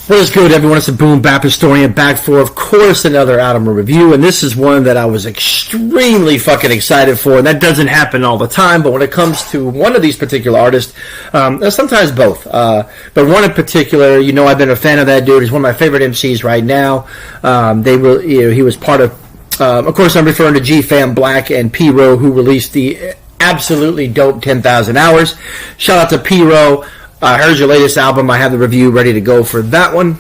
What is good, everyone? It's the Boom-BapHistorian back for, of course, another album review, and this is one that I was extremely fucking excited for, and that doesn't happen all the time, but when it comes to one of these particular artists, sometimes both, but one in particular, you know, I've been a fan of that dude. He's one of my favorite MCs right now. He was part of course, I'm referring to G-Fam Black and P-Row, who released the absolutely dope 10,000 Hours. Shout out to P-Row. I heard your latest album. I have the review ready to go for that one.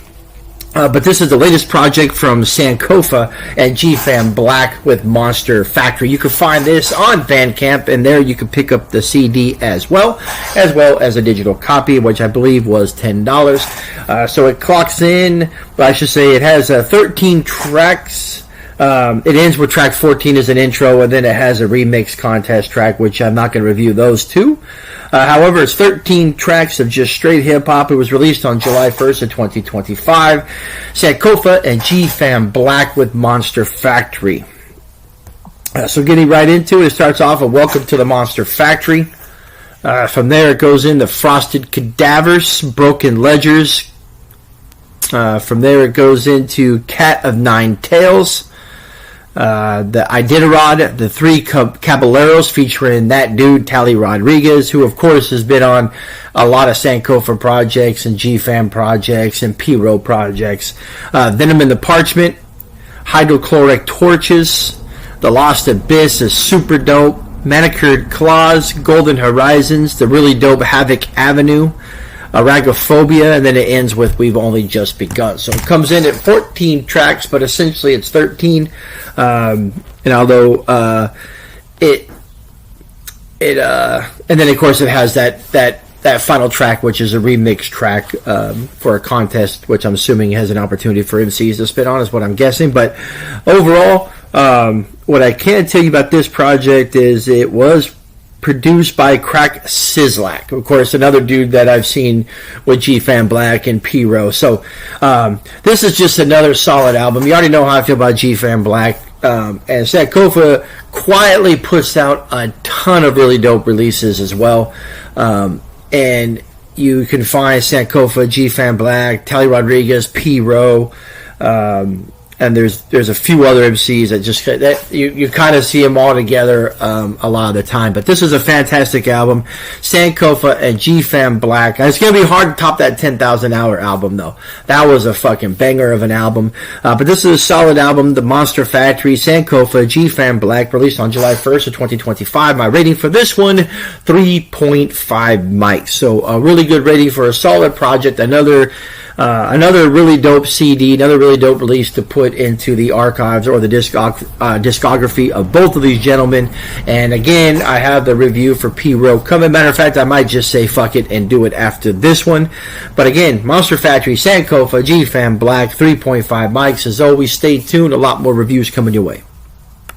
But this is the latest project from Sankofa and G-Fam Black with Monster Factory. You can find this on Bandcamp, and there you can pick up the CD as well as a digital copy, which I believe was $10. So it clocks in, I should say it has 13 tracks. It ends with track 14 as an intro, and then it has a remix contest track, which I'm not going to review those two. However, it's 13 tracks of just straight hip-hop. It was released on July 1st of 2025. Sankofa and G-Fam Black with Monster Factory. So getting right into it, it starts off with Welcome to the Monster Factory. From there, it goes into Frosted Cadavers, Broken Ledgers. From there, it goes into Cat of Nine Tails. The Iditarod, the Three Caballeros, featuring that dude, Tally Rodriguez, who of course has been on a lot of Sankofa projects and G-Fam projects and P-Row projects. Venom in the Parchment, Hydrochloric Torches, The Lost Abyss is super dope, Manicured Claws, Golden Horizons, the really dope Havoc Avenue, Aragophobia, and then it ends with We've Only Just Begun. So it comes in at 14 tracks, but essentially it's 13. And although and then of course it has that final track, which is a remix track for a contest, which I'm assuming has an opportunity for MCs to spit on, is what I'm guessing. But overall, what I can tell you about this project is it was produced by Crack Sizzlack, of course, another dude that I've seen with G-Fam Black and P-Row. So this is just another solid album. You already know how I feel about G-Fam Black. And Sankofa quietly puts out a ton of really dope releases as well. And you can find Sankofa, G-Fam Black, Tally Rodriguez, P-Row, and there's a few other MCs that you kind of see them all together a lot of the time. But this is a fantastic album, Sankofa and G-Fam Black. It's going to be hard to top that 10,000 Hour album, though. That was a fucking banger of an album. But this is a solid album, The Monster Factory, Sankofa, G-Fam Black, released on July 1st of 2025. My rating for this one, 3.5 mics. So a really good rating for a solid project. Another really dope CD, another really dope release to put into the archives or the discography of both of these gentlemen. And again, I have the review for P-Row coming. Matter of fact, I might just say fuck it and do it after this one. But again, Monster Factory, Sankofa, G-Fam Black, 3.5 mics. As always, stay tuned. A lot more reviews coming your way.